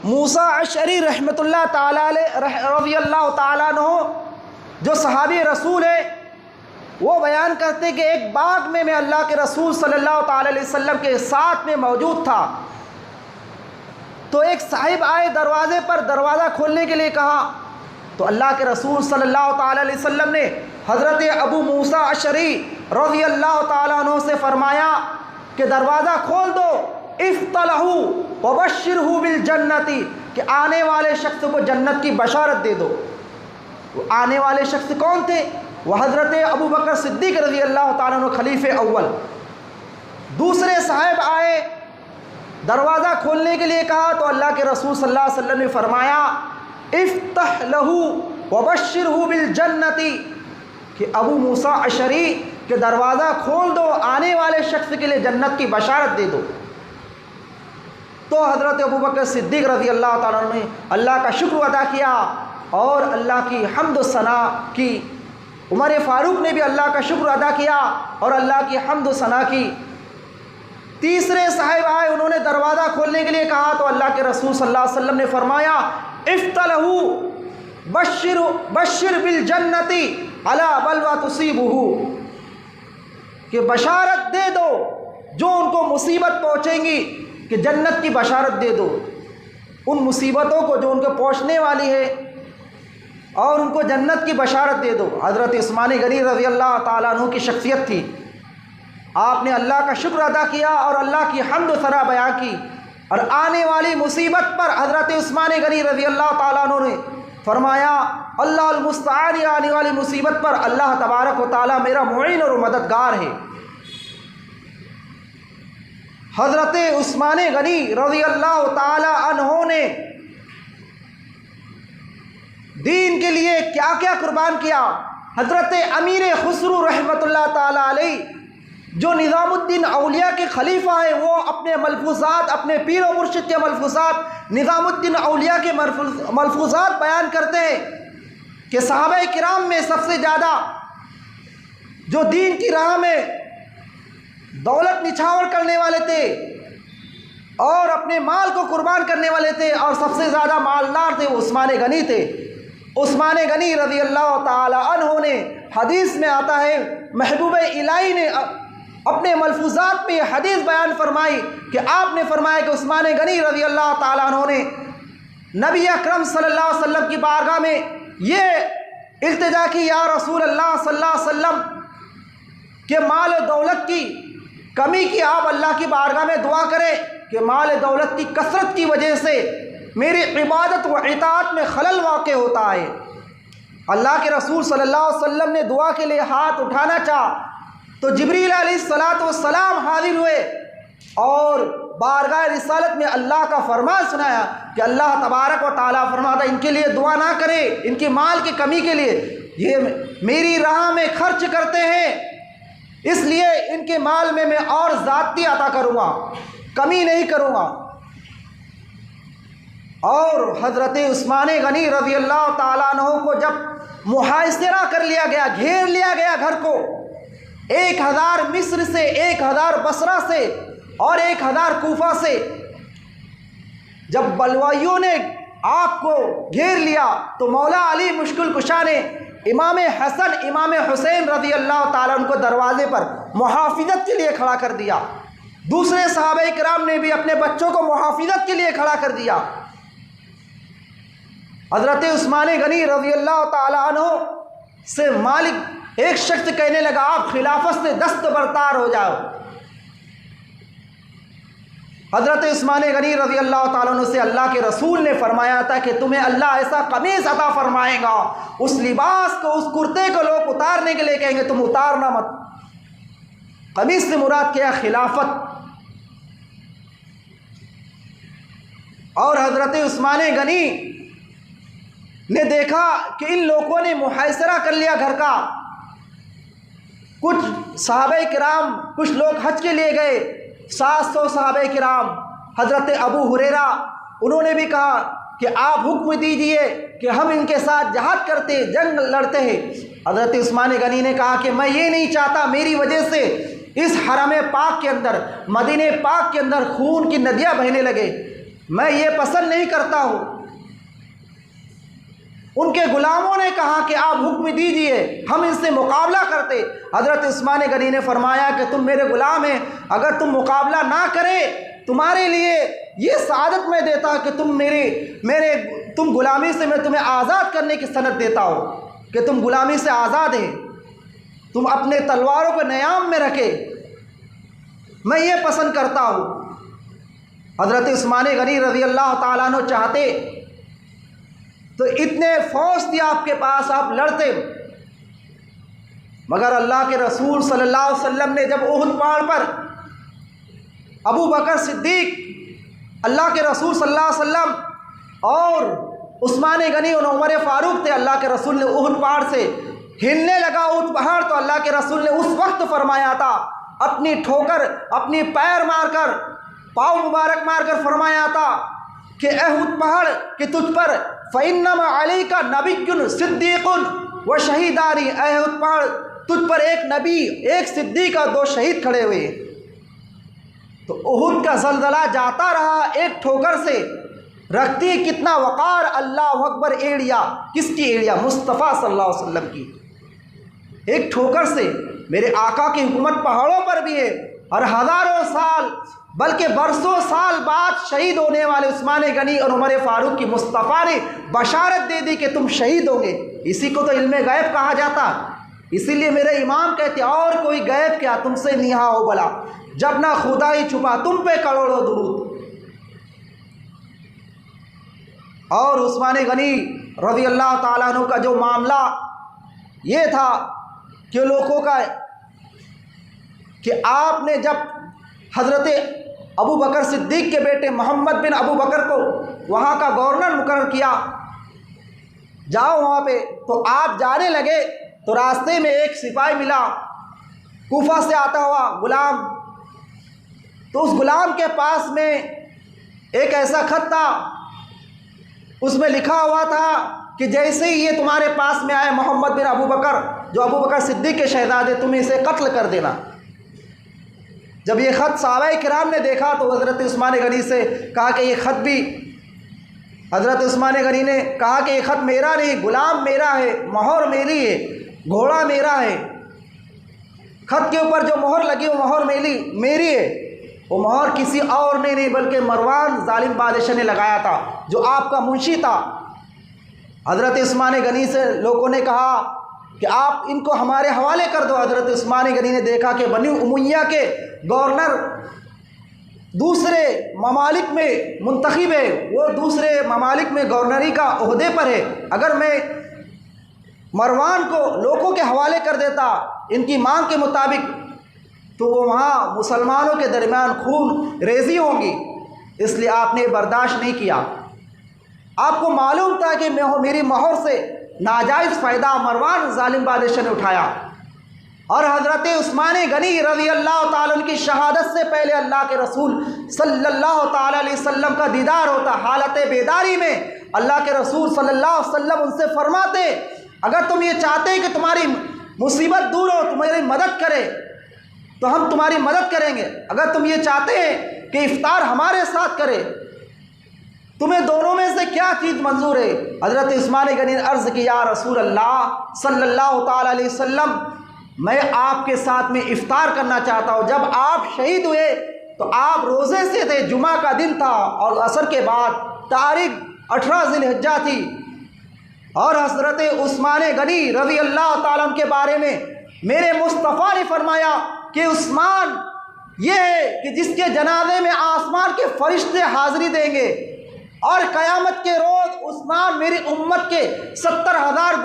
موسیٰ اشعری رحمۃ اللہ تعالیٰ علیہ رضی اللہ تعالیٰ عنہ جو صحابی رسول ہے، وہ بیان کرتے کہ ایک باغ میں اللہ کے رسول صلی اللہ تعالیٰ علیہ وسلم کے ساتھ میں موجود تھا، تو ایک صاحب آئے دروازے پر، دروازہ کھولنے کے لیے کہا، تو اللہ کے رسول صلی اللہ تعالیٰ علیہ وسلم نے حضرت ابو موسیٰ اشعری رضی اللہ تعالیٰ عنہ سے فرمایا کہ دروازہ کھول دو، افتح وبشرہ بالجنت، کہ آنے والے شخص کو جنت کی بشارت دے دو۔ وہ آنے والے شخص کون تھے؟ وہ حضرت ابو بکر صدیق رضی اللہ تعالیٰ عنہ خلیفہ اول۔ دوسرے صاحب آئے، دروازہ کھولنے کے لیے کہا، تو اللہ کے رسول صلی اللہ علیہ وسلم نے فرمایا افتح لہ وبشرہ بالجنت، کہ ابو موسیٰ اشعری کہ دروازہ کھول دو، آنے والے شخص کے لیے جنت کی بشارت دے دو۔ تو حضرت ابو بکر صدیق رضی اللہ تعالیٰ عنہ نے اللہ کا شکر ادا کیا اور اللہ کی حمد و ثنا کی۔ عمر فاروق نے بھی اللہ کا شکر ادا کیا اور اللہ کی حمد و ثنا کی۔ تیسرے صاحب آئے، انہوں نے دروازہ کھولنے کے لیے کہا، تو اللہ کے رسول صلی اللہ علیہ وسلم نے فرمایا افتح لہ بشر بالجنت علی بلوی تصیبہ، کہ بشارت دے دو جو ان کو مصیبت پہنچیں گی، کہ جنت کی بشارت دے دو ان مصیبتوں کو جو ان کو پہنچنے والی ہے، اور ان کو جنت کی بشارت دے دو۔ حضرت عثمان غنی رضی اللہ تعالیٰ عنہ کی شخصیت تھی، آپ نے اللہ کا شکر ادا کیا اور اللہ کی حمد و ثنا بیان کی، اور آنے والی مصیبت پر حضرت عثمان غنی رضی اللہ تعالیٰ عنہ نے فرمایا اللہ المستعان، آنے والی مصیبت پر اللہ تبارک و تعالیٰ میرا معین اور مددگار ہے۔ حضرت عثمان غنی رضی اللہ تعالیٰ عنہ نے دین کے لیے کیا کیا قربان کیا۔ حضرت امیر خسرو رحمۃ اللہ تعالیٰ علیہ جو نظام الدین اولیاء کے خلیفہ ہیں، وہ اپنے ملفوظات، اپنے پیر و مرشد کے ملفوظات، نظام الدین اولیاء کے ملفوظات بیان کرتے ہیں کہ صحابہ کرام میں سب سے زیادہ جو دین کی راہ میں دولت نچھاور کرنے والے تھے اور اپنے مال کو قربان کرنے والے تھے، اور سب سے زیادہ مالدار تھے، وہ عثمان غنی تھے۔ عثمان غنی رضی اللہ تعالی عنہ نے، حدیث میں آتا ہے، محبوب الہی نے اپنے ملفوظات میں یہ حدیث بیان فرمائی کہ آپ نے فرمایا کہ عثمان غنی رضی اللہ تعالی عنہ نے نبی اکرم صلی اللہ علیہ وسلم کی بارگاہ میں یہ التجا کی، یا رسول اللہ صلی اللہ علیہ وسلم کہ مال و دولت کی کمی کی آپ اللہ کی بارگاہ میں دعا کریں کہ مال دولت کی کثرت کی وجہ سے میری عبادت و اطاعت میں خلل واقع ہوتا ہے۔ اللہ کے رسول صلی اللہ علیہ وسلم نے دعا کے لیے ہاتھ اٹھانا چاہا تو جبریل علیہ السلام حاضر ہوئے اور بارگاہ رسالت میں اللہ کا فرمان سنایا کہ اللہ تبارک و تعالیٰ فرماتا ان کے لیے دعا نہ کرے، ان کی مال کی کمی کے لیے، یہ میری راہ میں خرچ کرتے ہیں، اس لیے ان کے مال میں اور زیادتی عطا کروں گا، کمی نہیں کروں گا۔ اور حضرت عثمان غنی رضی اللہ تعالیٰ عنہ کو جب محاصرہ کر لیا گیا، گھیر لیا گیا گھر کو، 1000 مصر سے، 1000 بصرہ سے اور 1000 کوفہ سے، جب بلوائیوں نے آپ کو گھیر لیا تو مولا علی مشکل کشا نے امام حسن امام حسین رضی اللہ تعالیٰ عنہ کو دروازے پر محافظت کے لیے کھڑا کر دیا۔ دوسرے صحابہ کرام نے بھی اپنے بچوں کو محافظت کے لیے کھڑا کر دیا۔ حضرت عثمان غنی رضی اللہ تعالیٰ عنہ سے مالک ایک شخص کہنے لگا آپ خلافت سے دستبردار ہو جاؤ۔ حضرت عثمان غنی رضی اللہ تعالیٰ عنہ سے اللہ کے رسول نے فرمایا تھا کہ تمہیں اللہ ایسا قمیص عطا فرمائے گا، اس لباس کو، اس کرتے کو لوگ اتارنے کے لیے کہیں گے تم اتارنا مت۔ قمیص سے مراد کیا؟ خلافت۔ اور حضرت عثمان غنی نے دیکھا کہ ان لوگوں نے محاصرہ کر لیا گھر کا۔ کچھ صحابہ کرام، کچھ لوگ حج کے لیے گئے، 700 صحابہ کرام، حضرت ابو ہریرہ انہوں نے بھی کہا کہ آپ حکم دیجئے کہ ہم ان کے ساتھ جہاد کرتے، جنگ لڑتے ہیں۔ حضرت عثمان غنی نے کہا کہ میں یہ نہیں چاہتا میری وجہ سے اس حرم پاک کے اندر، مدینہ پاک کے اندر خون کی ندیاں بہنے لگے، میں یہ پسند نہیں کرتا ہوں۔ ان کے غلاموں نے کہا کہ آپ حکم دیجئے، ہم ان سے مقابلہ کرتے۔ حضرت عثمان غنی نے فرمایا کہ تم میرے غلام ہیں، اگر تم مقابلہ نہ کرے تمہارے لیے یہ سعادت میں دیتا کہ تم غلامی سے میں تمہیں آزاد کرنے کی سند دیتا ہوں کہ تم غلامی سے آزاد ہیں، تم اپنے تلواروں کو نیام میں رکھے، میں یہ پسند کرتا ہوں۔ حضرت عثمان غنی رضی اللہ تعالیٰ عنہ چاہتے تو اتنے فوج تھی آپ کے پاس، آپ لڑتے، مگر اللہ کے رسول صلی اللہ علیہ وسلم نے جب احد پہاڑ پر ابو بکر صدیق، اللہ کے رسول صلی اللہ علیہ وسلم اور عثمان غنی اور عمر فاروق تھے، اللہ کے رسول نے احد پہاڑ سے ہلنے لگا احد پہاڑ تو اللہ کے رسول نے اس وقت فرمایا تھا، اپنی ٹھوکر اپنی پیر مار کر پاؤں مبارک مار کر فرمایا تھا کہ اے احد پہاڑ کہ تجھ پر فَإِنَّمَا عَلَيْكَ نَبِيٌّ صِدِّيقٌ وَشَهِيدَانِ، اے احد پہاڑ تجھ پر ایک نبی، ایک صدیق اور دو شہید کھڑے ہوئے۔ تو احد کا زلزلہ جاتا رہا ایک ٹھوکر سے، رکھتی کتنا وقار، اللہ اکبر، ایڑیا کس کی ایڑیا؟ مصطفیٰ صلی اللہ علیہ وسلم کی، ایک ٹھوکر سے۔ میرے آقا کی حکومت پہاڑوں پر بھی ہے، اور ہزاروں سال بلکہ برسوں سال بعد شہید ہونے والے عثمان غنی اور عمر فاروق کی مصطفیٰ نے بشارت دے دی کہ تم شہید ہوں گے۔ اسی کو تو علم غیب کہا جاتا، اسی لیے میرے امام کہتے اور کوئی غیب کیا تم سے نہا ہو بلا، جب نہ خدا ہی چھپا تم پہ کروڑوں درود۔ اور عثمان غنی رضی اللہ تعالیٰ عنہ کا جو معاملہ یہ تھا کہ لوگوں کا کہ آپ نے جب حضرت ابو بکر صدیق کے بیٹے محمد بن ابو بکر کو وہاں کا گورنر مقرر کیا، جاؤ وہاں پہ، تو آپ جانے لگے تو راستے میں ایک سپاہی ملا کوفہ سے آتا ہوا غلام، تو اس غلام کے پاس میں ایک ایسا خط تھا، اس میں لکھا ہوا تھا کہ جیسے ہی یہ تمہارے پاس میں آئے محمد بن ابو بکر جو ابو بکر صدیق کے شہزادے، تم اسے قتل کر دینا۔ جب یہ خط صحابہ کرام نے دیکھا تو حضرت عثمان غنی سے کہا کہ یہ خط بھی، حضرت عثمان غنی نے کہا کہ یہ خط میرا نہیں، غلام میرا ہے، مہر میری ہے، گھوڑا میرا ہے، خط کے اوپر جو مہر لگی وہ مہر میری ہے، وہ مہر کسی اور نے نہیں بلکہ مروان ظالم بادشاہ نے لگایا تھا جو آپ کا منشی تھا۔ حضرت عثمان غنی سے لوگوں نے کہا کہ آپ ان کو ہمارے حوالے کر دو۔ حضرت عثمان غنی نے دیکھا کہ بنی امیہ کے گورنر دوسرے ممالک میں منتخب ہے، وہ دوسرے ممالک میں گورنری کا عہدے پر ہے، اگر میں مروان کو لوگوں کے حوالے کر دیتا ان کی مانگ کے مطابق تو وہ وہاں مسلمانوں کے درمیان خون ریزی ہوں گی، اس لیے آپ نے برداشت نہیں کیا۔ آپ کو معلوم تھا کہ میری مہر سے ناجائز فائدہ مروان ظالم بادشاہ نے اٹھایا، اور حضرت عثمان غنی رضی اللہ تعالیٰ عنہ کی شہادت سے پہلے اللہ کے رسول صلی اللہ تعالیٰ علیہ وسلم کا دیدار ہوتا، حالت بیداری میں اللہ کے رسول صلی اللہ علیہ وسلم ان سے فرماتے اگر تم یہ چاہتے کہ تمہاری مصیبت دور ہو، تمہاری مدد کرے تو ہم تمہاری مدد کریں گے، اگر تم یہ چاہتے ہیں کہ افطار ہمارے ساتھ کرے، تمہیں دونوں میں سے کیا چیز منظور ہے؟ حضرت عثمان غنی نے عرض کی یا رسول اللہ صلی اللہ تعالیٰ علیہ وسلم، میں آپ کے ساتھ میں افطار کرنا چاہتا ہوں۔ جب آپ شہید ہوئے تو آپ روزے سے تھے، جمعہ کا دن تھا اور عصر کے بعد تاریخ 18 ذی الحجہ تھی، اور حضرت عثمان غنی رضی اللہ تعالیٰ عنہ کے بارے میں میرے مصطفیٰ نے فرمایا کہ عثمان یہ ہے کہ جس کے جنازے میں آسمان کے فرشتے حاضری دیں گے، اور قیامت کے روز عثمان میری امت کے 70,000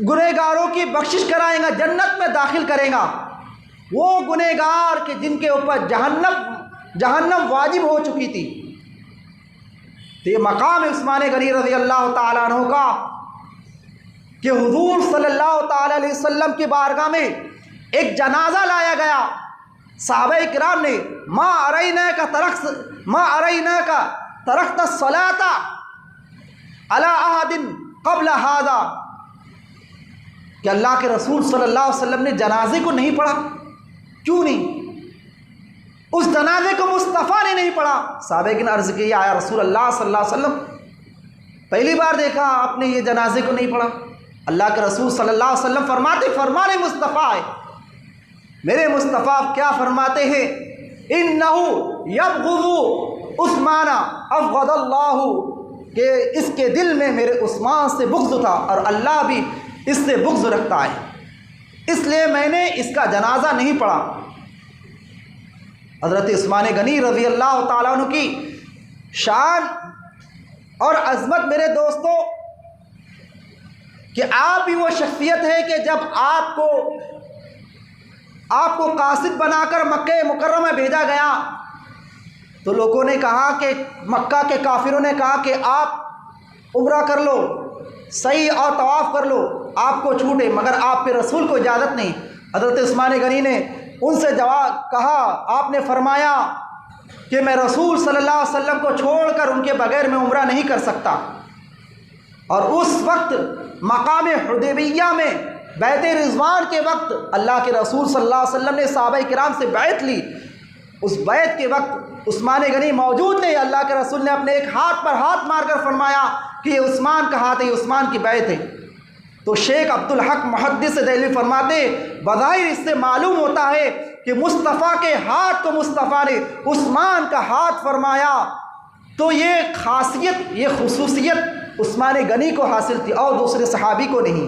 گنہگاروں کی بخشش کرائیں گا، جنت میں داخل کریں گا، وہ گنہگار کہ جن کے اوپر جہنم واجب ہو چکی تھی۔ تو یہ مقام ہے عثمان غنی رضی اللہ تعالیٰ عنہ کا کہ حضور صلی اللہ تعالیٰ علیہ وسلم کی بارگاہ میں ایک جنازہ لایا گیا، صحابہ کرام نے ما اریناک ترکت الصلاۃ علی احد قبل ھذا، کہ اللہ کے رسول صلی اللہ علیہ وسلم نے جنازے کو نہیں پڑھا، کیوں نہیں؟ اس جنازے کو مصطفیٰ نے نہیں پڑھا۔ صحابہ نے عرض کی یا رسول اللہ صلی اللہ علیہ وسلم، پہلی بار دیکھا آپ نے یہ جنازے کو نہیں پڑھا۔ اللہ کے رسول صلی اللہ علیہ وسلم فرماتے، فرمانے مصطفیٰ ہے، میرے مصطفیٰ کیا فرماتے ہیں؟ اِنَّهُ يَبْغُضُ عثمان أَبْغَضَ اللَّهُ، کہ اس کے دل میں میرے عثمان سے بغض تھا اور اللہ بھی اس سے بغض رکھتا ہے، اس لیے میں نے اس کا جنازہ نہیں پڑھا۔ حضرت عثمان غنی رضی اللہ تعالیٰ عنہ کی شان اور عظمت میرے دوستو، کہ آپ بھی وہ شخصیت ہے کہ جب آپ کو قاصد بنا کر مکہ مکرمہ بھیجا گیا تو لوگوں نے کہا کہ مکہ کے کافروں نے کہا کہ آپ عمرہ کر لو، سعی اور طواف کر لو، آپ کو چھوٹے، مگر آپ کے رسول کو اجازت نہیں۔ حضرت عثمان غنی نے ان سے جواب کہا، آپ نے فرمایا کہ میں رسول صلی اللہ علیہ وسلم کو چھوڑ کر ان کے بغیر میں عمرہ نہیں کر سکتا۔ اور اس وقت مقام حدیبیہ میں بیعت رضوان کے وقت اللہ کے رسول صلی اللہ علیہ وسلم نے صحابہ کرام سے بیعت لی۔ اس بیعت کے وقت عثمان غنی موجود تھے، اللہ کے رسول نے اپنے ایک ہاتھ پر ہاتھ مار کر فرمایا کہ یہ عثمان کا ہاتھ ہے، یہ عثمان کی بیعت ہے۔ تو شیخ عبدالحق محدث دہلوی فرماتے، بظاہر اس سے معلوم ہوتا ہے کہ مصطفیٰ کے ہاتھ کو مصطفیٰ نے عثمان کا ہاتھ فرمایا، تو یہ خاصیت، یہ خصوصیت عثمان غنی کو حاصل تھی اور دوسرے صحابی کو نہیں۔